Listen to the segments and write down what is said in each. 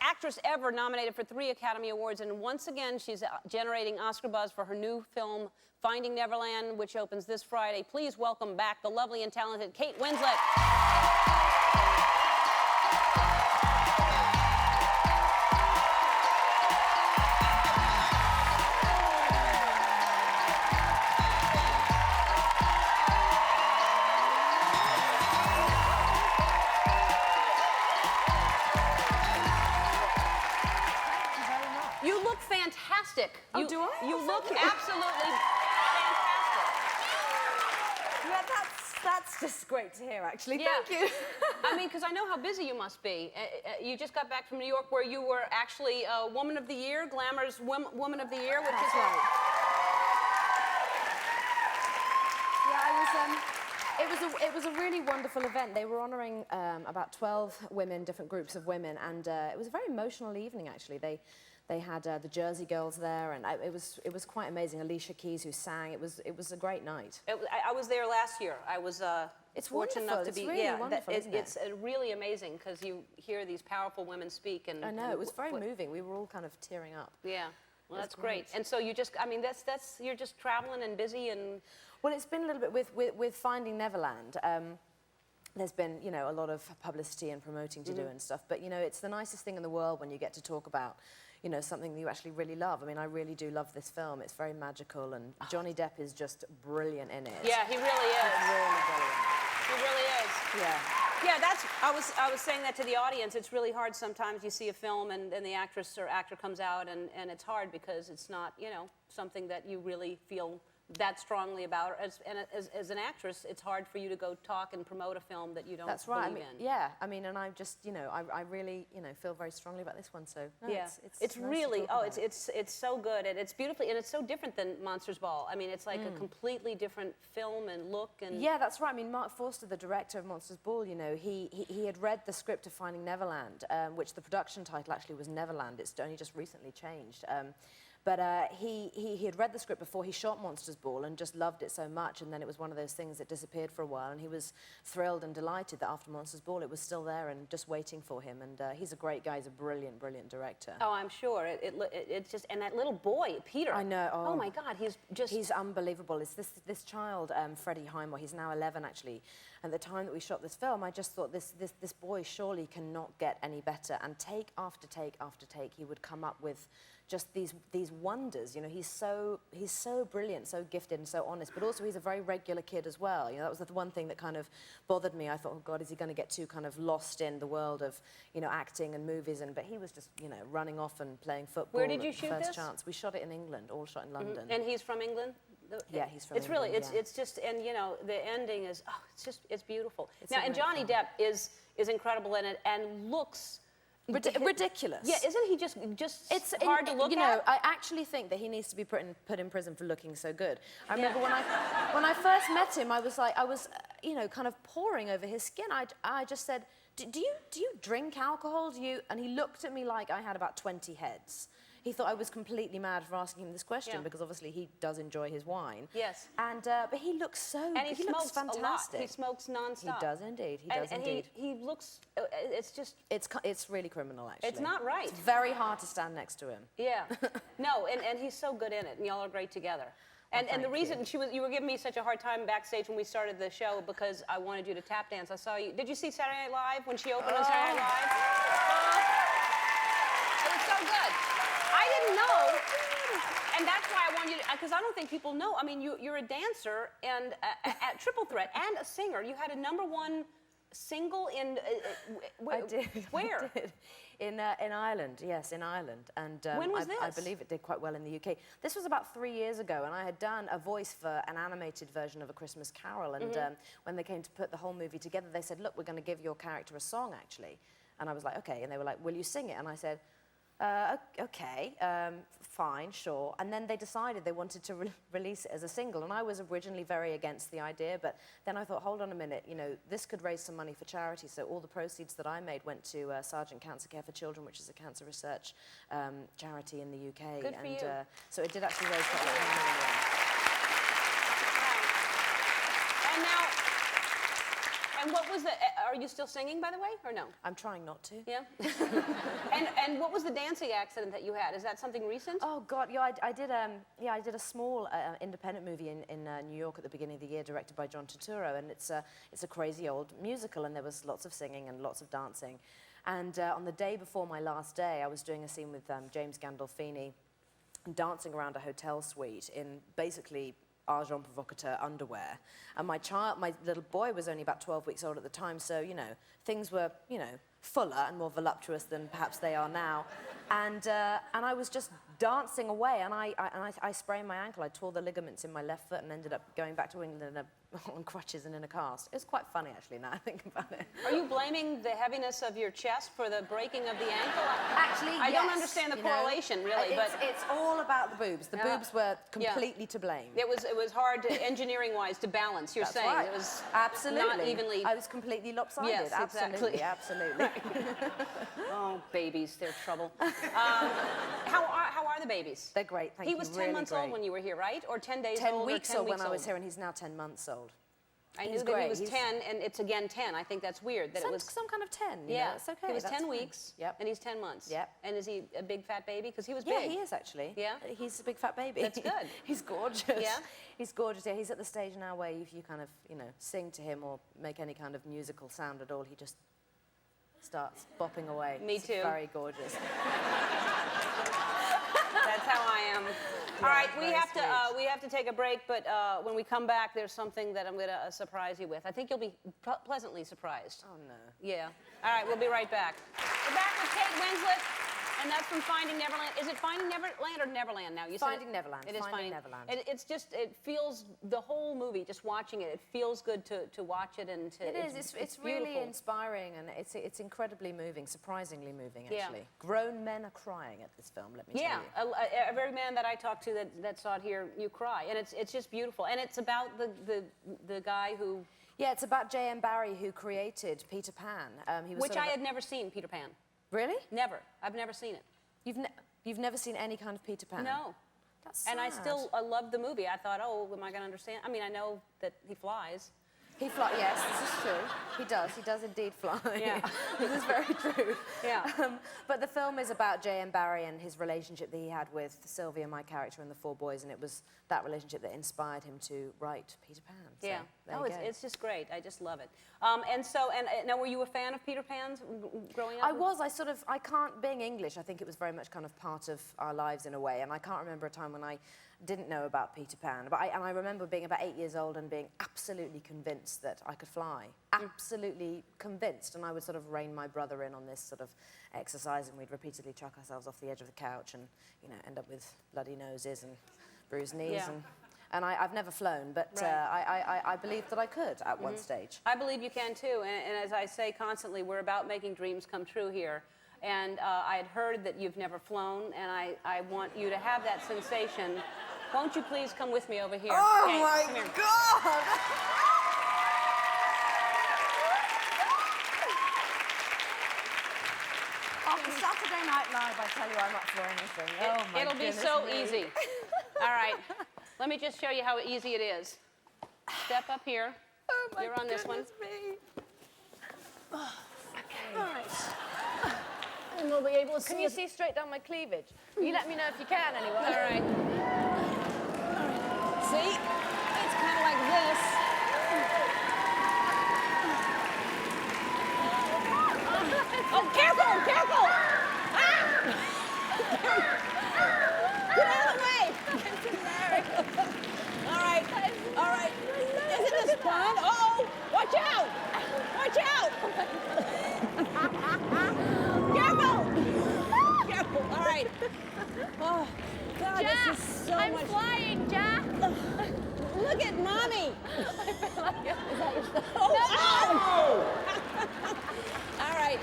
actress ever nominated for 3 Academy Awards, and once again, she's generating Oscar buzz for her new film, Finding Neverland, which opens this Friday. Please welcome back the lovely and talented Kate Winslet. You look fantastic. Oh, do I? You look you. Absolutely fantastic. Yeah, that's just great to hear, actually. Yeah. Thank you. I mean, because I know how busy you must be. You just got back from New York, where you were actually Woman of the Year, Glamour's Woman of the Year, which is right. Yeah, it was a really wonderful event. They were honouring about 12 women, different groups of women, and it was a very emotional evening, actually. They had the Jersey Girls there, and it was quite amazing. Alicia Keys, who sang. It was a great night. I was there last year. I was it's fortunate wonderful. enough to be. It's really yeah, wonderful, isn't it? It's really amazing because you hear these powerful women speak, and I know, it was very moving. We were all kind of tearing up. Yeah, well, that's great. And so you just, I mean, you're just traveling and busy and. Well, it's been a little bit with Finding Neverland. There's been, you know, a lot of publicity and promoting to do and stuff. But, you know, it's the nicest thing in the world when you get to talk about, you know, something that you actually really love. I mean, I really do love this film. It's very magical, and Johnny Depp is just brilliant in it. Yeah, he really is. He's really brilliant. He really is. Yeah. Yeah, I was saying that to the audience. It's really hard sometimes. You see a film and the actress or actor comes out, and it's hard because it's not, you know, something that you really feel that strongly about. As an actress, it's hard for you to go talk and promote a film that you don't That's right. believe I mean, in. yeah, I mean, and I just, you know, I really, you know, feel very strongly about this one. So no, yeah, it's nice really, to talk about. it's so good, and it's beautifully, and it's so different than Monsters Ball. I mean, it's like a completely different film and look. And yeah, that's right. I mean, Mark Forster, the director of Monsters Ball, you know, he had read the script of Finding Neverland, which the production title actually was Neverland. It's only just recently changed. But he had read the script before he shot Monsters Ball and just loved it so much, and then it was one of those things that disappeared for a while, and he was thrilled and delighted that after Monsters Ball it was still there and just waiting for him, and he's a great guy. He's a brilliant, brilliant director. Oh, I'm sure. It's just, and that little boy, Peter. I know. Oh my God, he's unbelievable. It's this child, Freddie Highmore. He's now 11, actually. And at the time that we shot this film, I just thought this boy surely cannot get any better. And take after take after take, he would come up with just these wonders. You know, he's so brilliant, so gifted, and so honest. But also, he's a very regular kid as well. You know, that was the one thing that kind of bothered me. I thought, oh God, is he going to get too kind of lost in the world of, you know, acting and movies? But he was just, you know, running off and playing football. Where did you shoot first this? Chance. We shot it in England, all shot in London. And he's from England? Yeah, he's from England. It's really, it's just, and you know, the ending is, oh, it's beautiful. It's now, and Johnny Depp is incredible in it and looks ridiculous. Yeah, isn't he just it's hard to look at? You know, I actually think that he needs to be put in prison for looking so good. I remember when I first met him, I was you know, kind of poring over his skin. I just said, do you drink alcohol? And he looked at me like I had about 20 heads. He thought I was completely mad for asking him this question because obviously he does enjoy his wine. Yes. And but he looks so. And he looks smokes fantastic. A lot. He smokes nonstop. He does indeed. He does indeed. He looks. It's just. It's really criminal, actually. It's not right. It's very hard to stand next to him. Yeah. No, and he's so good in it, and y'all are great together. And the reason you were giving me such a hard time backstage when we started the show because I wanted you to tap dance. I saw you. Did you see Saturday Night Live when she opened on Saturday Night Live? It was so good. I didn't know, and that's why I wanted you to, because I don't think people know. I mean, you're a dancer and a triple threat and a singer. You had a #1 single in. I did. Where? I did. In Ireland, yes, in Ireland. And when was this? I believe it did quite well in the UK. This was about 3 years ago, and I had done a voice for an animated version of A Christmas Carol. And when they came to put the whole movie together, they said, look, we're going to give your character a song, actually. And I was like, okay. And they were like, will you sing it? And I said, okay, fine, sure. And then they decided they wanted to release it as a single, and I was originally very against the idea, but then I thought, hold on a minute, you know, this could raise some money for charity, so all the proceeds that I made went to Sargent Cancer Care for Children, which is a cancer research charity in the UK. Good for you. So it did actually raise quite a lot of money. And what was the? Are you still singing, by the way, or no? I'm trying not to. Yeah. and what was the dancing accident that you had? Is that something recent? Oh God, yeah, I did a small independent movie in New York at the beginning of the year, directed by John Turturro, and it's a crazy old musical, and there was lots of singing and lots of dancing. And on the day before my last day, I was doing a scene with James Gandolfini, dancing around a hotel suite in basically agent provocateur underwear. And my little boy was only about 12 weeks old at the time, so, you know, things were, you know, fuller and more voluptuous than perhaps they are now. And I was just dancing away, and I sprained my ankle. I tore the ligaments in my left foot and ended up going back to England on crutches and in a cast. It was quite funny, actually, now I think about it. Are you blaming the heaviness of your chest for the breaking of the ankle? Actually, I don't understand the correlation, really, but... It's all about the boobs. The boobs were completely to blame. It was hard, engineering-wise, to balance, you're saying. Right. It was absolutely. not evenly... I was completely lopsided. Yes, absolutely, absolutely. Oh, babies, they're trouble. How are the babies? They're great, thank you. He was 10 months old when you were here, right? Or 10 days 10 old? 10 weeks or 10 old weeks when I was here, and he's now 10 months old. I knew that he was 10, and it's again 10. I think that's weird. That it was some kind of 10. You yeah, know, it's okay. He was that's 10 fine. weeks, Yep. and he's 10 months. Yep. And is he a big fat baby? Because he was Yeah, big. he is actually. Yeah? He's a big fat baby. That's good. He's gorgeous. Yeah? He's gorgeous. Yeah, he's at the stage now where if you kind of, you know, sing to him or make any kind of musical sound at all, he just starts bopping away. Me It's too. Very gorgeous. That's how I am. All right, we have to take a break, but when we come back, there's something that I'm going to surprise you with. I think you'll be pleasantly surprised. Oh, no. Yeah. All right, we'll be right back. We're back with Kate Winslet, and that's from Finding Neverland. Is it Finding Neverland or Neverland now? You said Finding Neverland. It is Finding Neverland. It's just, it feels, the whole movie, just watching it, it feels good to watch it and to... It is. It's really inspiring, and it's incredibly moving, surprisingly moving, actually. Yeah. Grown men are crying at this film, let me tell you. Yeah, every man that I talked to that saw it here, you cry. And it's just beautiful. And it's about the guy who... Yeah, it's about J.M. Barrie, who created Peter Pan. He was Which I had never seen, Peter Pan. Really? Never. I've never seen it. You've never seen any kind of Peter Pan? No. That's sad. And I still loved the movie. I thought, oh, am I going to understand? I mean, I know that he flies. He flies, yes, this is true. He does indeed fly. Yeah. This is very true. Yeah. But the film is about J.M. Barrie and his relationship that he had with Sylvia, my character, and the four boys, and it was that relationship that inspired him to write Peter Pan. So, Yeah. there you go. It's just great. I just love it. And now, were you a fan of Peter Pan's growing up? I was. I can't, being English, I think it was very much kind of part of our lives in a way, and I can't remember a time when I didn't know about Peter Pan. But I remember being about 8 years old and being absolutely convinced that I could fly. Absolutely convinced. And I would sort of rein my brother in on this sort of exercise, and we'd repeatedly chuck ourselves off the edge of the couch and, you know, end up with bloody noses and bruised knees. Yeah. And I've never flown, but Right. I believed that I could at one stage. I believe you can too, and as I say constantly, we're about making dreams come true here. And I had heard that you've never flown, and I want you to have that sensation. Won't you please come with me over here? Oh, Kate, my come here. God! After Saturday Night Live, I tell you, I'm up for anything. Oh, my It'll be goodness so me. easy. All right, let me just show you how easy it is. Step up here. Oh, my You're on this one. goodness me. Okay. All right. And we'll be able to Can you see straight down my cleavage? You let me know if you can, anyway. All right. See? It's kind of like this. Oh, careful, careful! Ah! Get out of the way! All right, all right. Isn't this fun? Uh-oh! Watch out! Watch out! Careful! Careful, all right. Oh, God, Jack, this is so I'm much... flying, Jack. Look at Mommy! All right.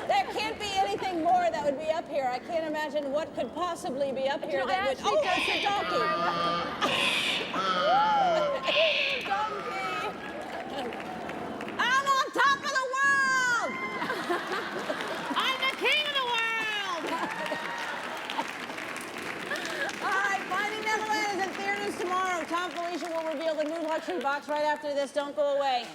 There can't be anything more that would be up here. I can't imagine what could possibly be up here that would... Oh, that's a donkey! Donkey! I'm on top of the world! I'm the king of the world. All right, Finding Neverland is in theaters tomorrow. Tom Felicia will reveal the new luxury box right after this. Don't go away.